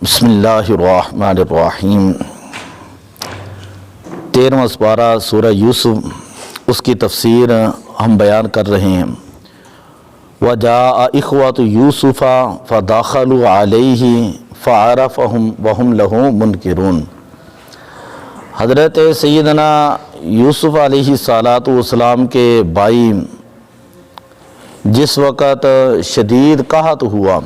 بسم اللہ الرحمن الرحیم 13واں سپارہ سورہ یوسف، اس کی تفسیر ہم بیان کر رہے ہیں۔ وَجَاءَ إِخْوَةُ يُوسُفَ فَدَخَلُوا عَلَيْهِ فَعَرَفَهُمْ وَهُمْ لَهُ مُنْكِرُونَ۔ حضرت سیدنا یوسف علیہ السلام کے بھائی جس وقت شدید قحط ہوا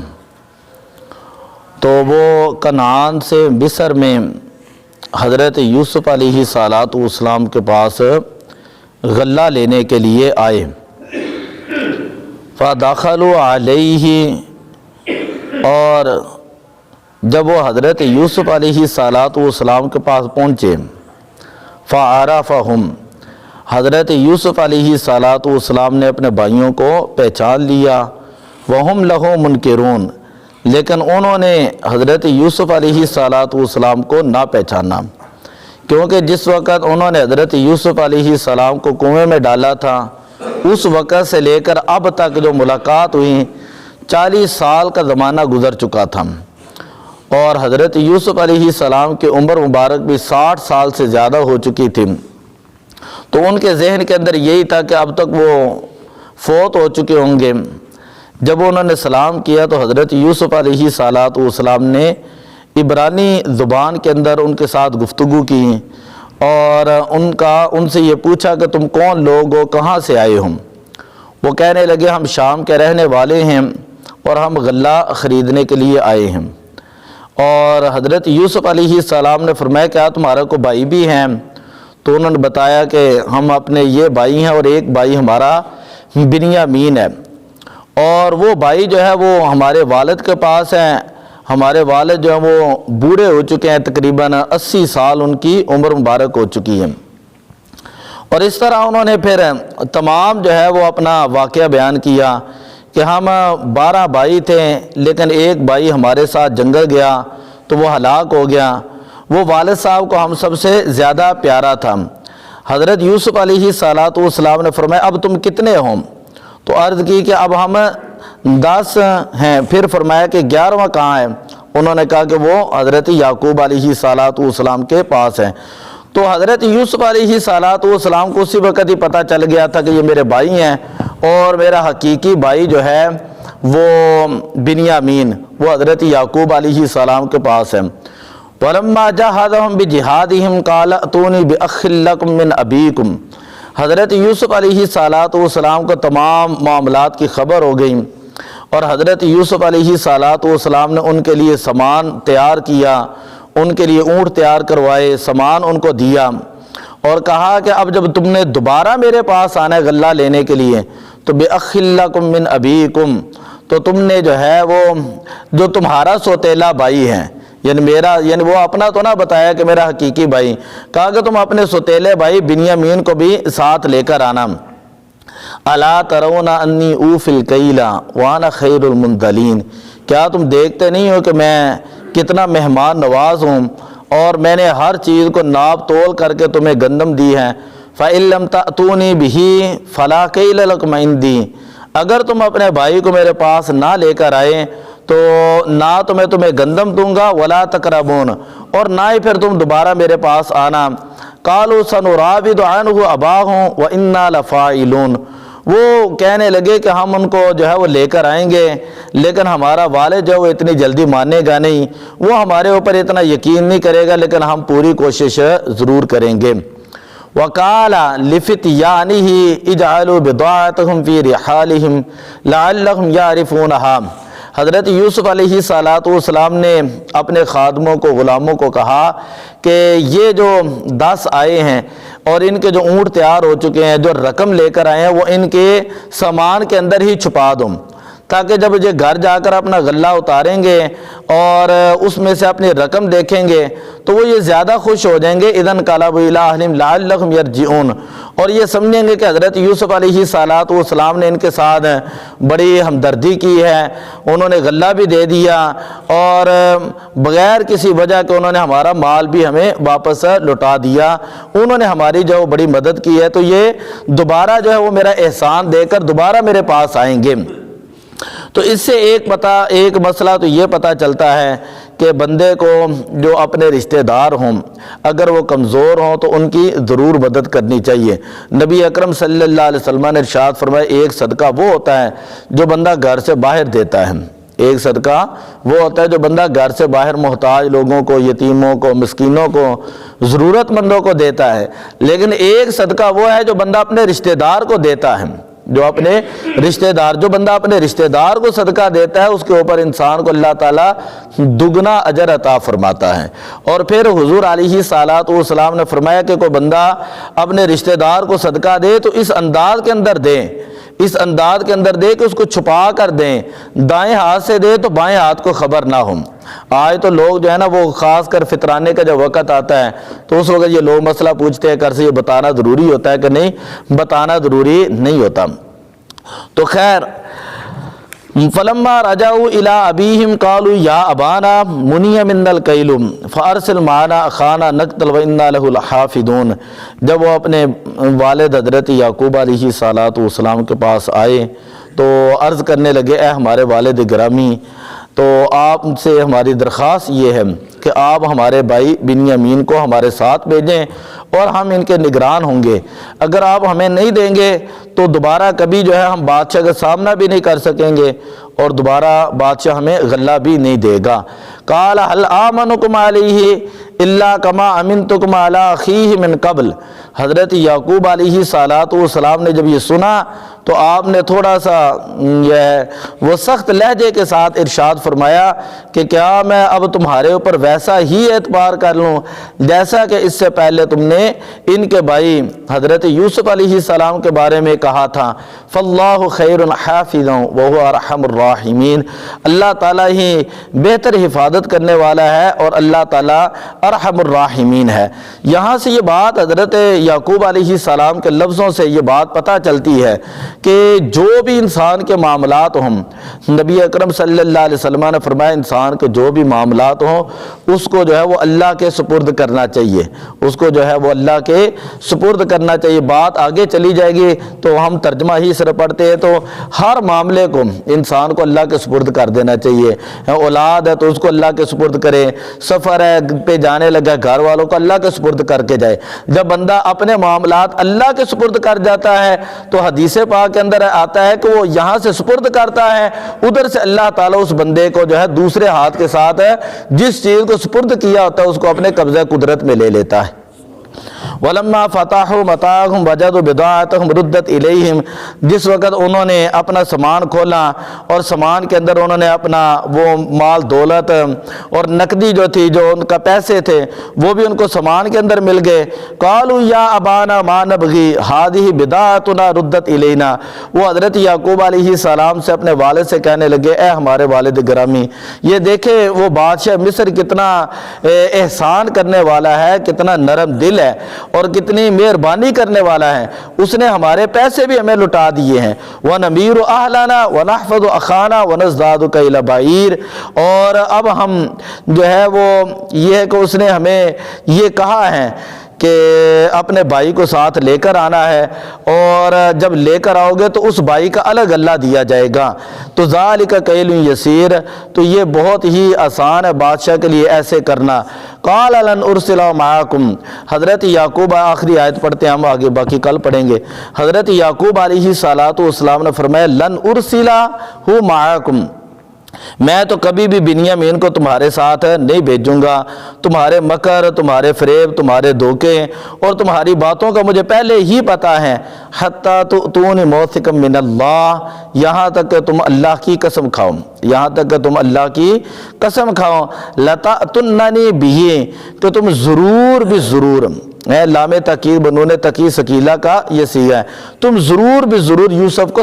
تو وہ کنعان سے مصر میں حضرت یوسف علیہ السلام کے پاس غلہ لینے کے لیے آئے۔ فَدَخَلُوا عَلَيْهِ، اور جب وہ حضرت یوسف علیہ السلام کے پاس پہنچے، فَعَرَفَهُمْ، حضرت یوسف علیہ السلام نے اپنے بھائیوں کو پہچان لیا۔ وَهُمْ لَهُ مُنْكِرُونَ، لیکن انہوں نے حضرت یوسف علیہ السلام کو نہ پہچانا، کیونکہ جس وقت انہوں نے حضرت یوسف علیہ السلام کو کنویں میں ڈالا تھا، اس وقت سے لے کر اب تک جو ملاقات ہوئی 40 سال کا زمانہ گزر چکا تھا، اور حضرت یوسف علیہ السلام کی عمر مبارک بھی 60 سال سے زیادہ ہو چکی تھی۔ تو ان کے ذہن کے اندر یہی تھا کہ اب تک وہ فوت ہو چکے ہوں گے۔ جب انہوں نے سلام کیا تو حضرت یوسف علیہ السلام نے عبرانی زبان کے اندر ان کے ساتھ گفتگو کی اور ان سے یہ پوچھا کہ تم کون لوگ ہو، کہاں سے آئے ہو؟ وہ کہنے لگے ہم شام کے رہنے والے ہیں اور ہم غلہ خریدنے کے لیے آئے ہیں۔ اور حضرت یوسف علیہ السلام نے فرمایا کیا تمہارا کو بھائی بھی ہیں؟ تو انہوں نے بتایا کہ ہم اپنے یہ بھائی ہیں اور ایک بھائی ہمارا بنیامین ہے، اور وہ بھائی جو ہے وہ ہمارے والد کے پاس ہیں۔ ہمارے والد جو ہیں وہ بوڑھے ہو چکے ہیں، تقریباً 80 سال ان کی عمر مبارک ہو چکی ہے۔ اور اس طرح انہوں نے پھر تمام جو ہے وہ اپنا واقعہ بیان کیا کہ ہم 12 بھائی تھے، لیکن ایک بھائی ہمارے ساتھ جنگل گیا تو وہ ہلاک ہو گیا۔ وہ والد صاحب کو ہم سب سے زیادہ پیارا تھا۔ حضرت یوسف علیہ السلام نے فرمایا اب تم کتنے ہو؟ تو عرض کی کہ اب ہم 10 ہیں۔ پھر فرمایا کہ 11واں کہاں ہے؟ انہوں نے کہا کہ وہ حضرت یعقوب علیہ السلام کے پاس ہے۔ تو حضرت یوسف علیہ السلام کو اسی وقت ہی پتہ چل گیا تھا کہ یہ میرے بھائی ہیں، اور میرا حقیقی بھائی جو ہے وہ بنیامین، وہ حضرت یعقوب علیہ السلام کے پاس ہے۔ وَلَمَّا جَهَّزَهُم بِجِهَادِهِمْ قَالَ ائْتُونِي بِأَخٍ لَكُم مِّنْ أَبِيكُمْ۔ حضرت یوسف علیہ السلام کو تمام معاملات کی خبر ہو گئی، اور حضرت یوسف علیہ السلام نے ان کے لیے سامان تیار کیا، ان کے لیے اونٹ تیار کروائے، سامان ان کو دیا، اور کہا کہ اب جب تم نے دوبارہ میرے پاس آنا ہے غلہ لینے کے لیے تو بِأَخٍ لَكُم مِّنْ أَبِيكُمْ، تو تم نے جو ہے وہ جو تمہارا سوتیلا بھائی ہے، یعنی وہ اپنا تو نہ بتایا کہ میرا حقیقی بھائی، کہا کہ تم اپنے سوتیلے بھائی بنیامین کو بھی ساتھ لے کر آنا۔ اَلَا تَرَوْنَ أَنِّي أُوفِي الْكَيْلَ وَأَنَا خَيْرُ الْمُنزَلِينَ، کیا تم دیکھتے نہیں ہو کہ میں کتنا مہمان نواز ہوں، اور میں نے ہر چیز کو ناپ تول کر کے تمہیں گندم دی ہے۔ فَإِن لَّمْ تَأْتُونِي بِهِ فَلَا كَيْلَ لَكُمْ عِندِي، اگر تم اپنے بھائی کو میرے پاس نہ لے کر آئے تو نہ تو میں تمہیں گندم دوں گا، ولا تقربون، اور نہ ہی پھر تم دوبارہ میرے پاس آنا۔ قالوا سنراود عنہ اباہم وإنا لفاعلون، وہ کہنے لگے کہ ہم ان کو جو ہے وہ لے کر آئیں گے، لیکن ہمارا والد جو ہے وہ اتنی جلدی ماننے گا نہیں، وہ ہمارے اوپر اتنا یقین نہیں کرے گا، لیکن ہم پوری کوشش ضرور کریں گے۔ وقال لفتيانه اجعلوا بضاعتهم في رحالهم لعلهم يعرفونها، حضرت یوسف علیہ السلام نے اپنے خادموں کو، غلاموں کو کہا کہ یہ جو 10 آئے ہیں اور ان کے جو اونٹ تیار ہو چکے ہیں، جو رقم لے کر آئے ہیں، وہ ان کے سامان کے اندر ہی چھپا دو، تاکہ جب یہ گھر جا کر اپنا غلہ اتاریں گے اور اس میں سے اپنی رقم دیکھیں گے تو وہ یہ زیادہ خوش ہو جائیں گے۔ اذن انقلبوا الی اہلہم لعلہم یرجعون، اور یہ سمجھیں گے کہ حضرت یوسف علیہ السلام نے ان کے ساتھ بڑی ہمدردی کی ہے، انہوں نے غلہ بھی دے دیا، اور بغیر کسی وجہ کے انہوں نے ہمارا مال بھی ہمیں واپس لوٹا دیا، انہوں نے ہماری جو بڑی مدد کی ہے، تو یہ دوبارہ جو ہے وہ میرا احسان دے کر دوبارہ میرے پاس آئیں گے۔ تو اس سے ایک مسئلہ تو یہ پتہ چلتا ہے کہ بندے کو جو اپنے رشتہ دار ہوں اگر وہ کمزور ہوں تو ان کی ضرور مدد کرنی چاہیے۔ نبی اکرم صلی اللہ علیہ وسلم نے ارشاد فرمایا ایک صدقہ وہ ہوتا ہے جو بندہ گھر سے باہر دیتا ہے، ایک صدقہ وہ ہوتا ہے جو بندہ گھر سے باہر محتاج لوگوں کو، یتیموں کو، مسکینوں کو، ضرورت مندوں کو دیتا ہے، لیکن ایک صدقہ وہ ہے جو بندہ اپنے رشتہ دار کو دیتا ہے، جو بندہ اپنے رشتہ دار کو صدقہ دیتا ہے اس کے اوپر انسان کو اللہ تعالیٰ دگنا اجر عطا فرماتا ہے۔ اور پھر حضور علیہ الصلوۃ والسلام نے فرمایا کہ کوئی بندہ اپنے رشتہ دار کو صدقہ دے تو اس انداز کے اندر دے کہ اس کو چھپا کر دیں، دائیں ہاتھ سے دے تو بائیں ہاتھ کو خبر نہ ہو۔ آج تو لوگ جو ہے نا وہ خاص کر فطرانے کا جب وقت آتا ہے تو اس وقت یہ لوگ مسئلہ پوچھتے ہیں کہ یہ بتانا ضروری ہوتا ہے کہ نہیں، بتانا ضروری نہیں ہوتا۔ تو خیر فلما رجعوا الى ابيهم قالوا یا ابانا منی منا الکیل فارسل معنا اخانا نقتل وانا له لحافظون، جب وہ اپنے والد حضرت یعقوب علیہ الصلوۃ والسلام کے پاس آئے تو عرض کرنے لگے اے ہمارے والد گرامی، تو آپ سے ہماری درخواست یہ ہے کہ آپ ہمارے بھائی بنیامین کو ہمارے ساتھ بھیجیں اور ہم ان کے نگران ہوں گے، اگر آپ ہمیں نہیں دیں گے تو دوبارہ کبھی جو ہے ہم بادشاہ کا سامنا بھی نہیں کر سکیں گے اور دوبارہ بادشاہ ہمیں غلہ بھی نہیں دے گا۔ قال هل آمنکم علیہ الا کما امنتکم علی اخیہ من قبل، حضرت یعقوب علیہ الصلوۃ والسلام نے جب یہ سنا تو آپ نے تھوڑا سا وہ سخت لہجے کے ساتھ ارشاد فرمایا کہ کیا میں اب تمہارے اوپر ویسا ہی اعتبار کر لوں جیسا کہ اس سے پہلے تم نے ان کے بھائی حضرت یوسف علیہ السلام کے بارے میں کہا تھا، فاللہ خیر حافظا وہو ارحم الراحمین، اللہ تعالیٰ ہی بہتر حفاظت کرنے والا ہے اور اللہ تعالیٰ ارحم الراحمین ہے۔ یہاں سے یہ بات حضرت یعقوب علیہ السلام کے لفظوں سے یہ بات پتہ چلتی ہے کہ جو بھی انسان کے معاملات ہوں، نبی اکرم صلی اللہ علیہ وسلم نے فرمایا انسان کے جو بھی معاملات ہوں اس کو جو ہے وہ اللہ کے سپرد کرنا چاہیے، اس کو جو ہے وہ اللہ کے سپرد کرنا چاہیے۔ بات آگے چلی جائے گی تو ہم ترجمہ ہی صرف پڑھتے ہیں تو ہر معاملے کو انسان کو اللہ کے سپرد کر دینا چاہیے، اولاد ہے تو اس کو اللہ کے سپرد کرے، سفر ہے پہ جانے لگا گھر والوں کو اللہ کے سپرد کر کے جائے۔ جب بندہ اپنے معاملات اللہ کے سپرد کر جاتا ہے تو حدیث پاک کے اندر آتا ہے کہ وہ یہاں سے سپرد کرتا ہے، ادھر سے اللہ تعالیٰ اس بندے کو جو ہے دوسرے ہاتھ کے ساتھ جس چیز کو سپرد کیا ہوتا ہے اس کو اپنے قبضہ قدرت میں لے لیتا ہے۔ وَلَمَّا فَتَحُوا مَتَاعَهُمْ وَجَدُوا بِضَاعَتَهُمْ رُدَّتْ إِلَيْهِمْ، جس وقت انہوں نے اپنا سامان کھولا اور سامان کے اندر انہوں نے اپنا وہ مال دولت اور نقدی جو تھی، جو ان کا پیسے تھے وہ بھی ان کو سامان کے اندر مل گئے، قالوا یا ابانا ما نبغي هذه بضاعتنا ردت الینا، وہ حضرت یعقوب علیہ السلام سے اپنے والد سے کہنے لگے اے ہمارے والد گرامی، یہ دیکھیں وہ بادشاہ مصر کتنا احسان کرنے والا ہے، کتنا نرم دل ہے اور کتنی مہربانی کرنے والا ہے، اس نے ہمارے پیسے بھی ہمیں لٹا دیے ہیں۔ وَنَمِيرُ أَهْلَنَا وَنَحْفَظُ أَخَانَا وَنَزْدَادُ كَيْلَ بَعِيرٍ، اور اب ہم جو ہے وہ یہ ہے کہ اس نے ہمیں یہ کہا ہے کہ اپنے بھائی کو ساتھ لے کر آنا ہے اور جب لے کر آؤ گے تو اس بھائی کا الگ اللہ دیا جائے گا، تو ذَلِكَ كَيْلٌ يَسِيرٌ، تو یہ بہت ہی آسان ہے بادشاہ کے لیے ایسے کرنا۔ قَالَ لَنْ أُرْسِلَهُ مَعَكُمْ، حضرت یعقوب، آخری آیت پڑھتے ہیں ہم، آگے باقی کل پڑھیں گے۔ حضرت یعقوب علیہ الصلوۃ والسلام نے فرمایا لَنْ أُرْسِلَهُ مَعَكُمْ، میں تو کبھی بھی بنیامین کو تمہارے ساتھ نہیں بھیجوں گا، تمہارے مکر، تمہارے فریب، تمہارے دھوکے اور تمہاری باتوں کا مجھے پہلے ہی پتہ ہے، حتیٰ تؤتونی موثقا من اللہ، یہاں تک کہ تم اللہ کی قسم کھاؤ، یہاں تک کہ تم اللہ کی قسم کھاؤ، لتأتوننی بہ، کہ تم ضرور بھی ضرور، لام تاکید بنون تقی ثقیلہ کا یہ صیغہ ہے، تم ضرور بھی ضرور یوسف کو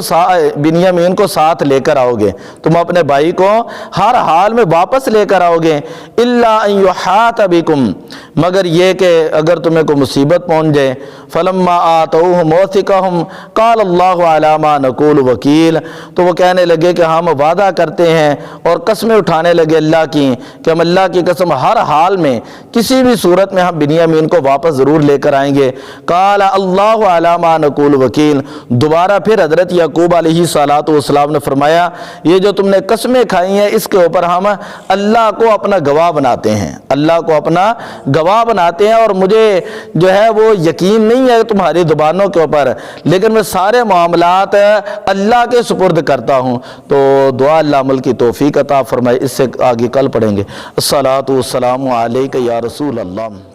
بنیامین کو ساتھ لے کر آؤ گے، تم اپنے بھائی کو ہر حال میں واپس لے کر آؤ گے، الا ان یحاط بکم، مگر یہ کہ اگر تمہیں کوئی مصیبت پہنچ جائے فلما آتوہ موثقہم قال اللہ علی ما نقول وکیل، تو وہ کہنے لگے کہ ہم وعدہ کرتے ہیں اور قسمیں اٹھانے لگے اللہ کی کہ ہم اللہ کی قسم ہر حال میں کسی بھی صورت میں ہم بنیامین کو واپس ضرور لے کر آئیں گے۔ قال اللہ علی ما نقول وکیل، دوبارہ پھر حضرت یعقوب علیہ السلام نے فرمایا یہ جو تم نے قسمیں کھائی ہیں اس کے اوپر ہم اللہ کو اپنا گواہ بناتے ہیں، اللہ کو اپنا گواہ بناتے ہیں، اور مجھے جو ہے وہ یقین نہیں ہے تمہاری زبانوں کے اوپر، لیکن میں سارے معاملات اللہ کے سپرد کرتا ہوں۔ تو دعا اللہ عمل کی توفیق عطا فرمائے۔ اس سے آگے کل پڑھیں گے۔ الصلاۃ والسلام علیک یا رسول اللہ۔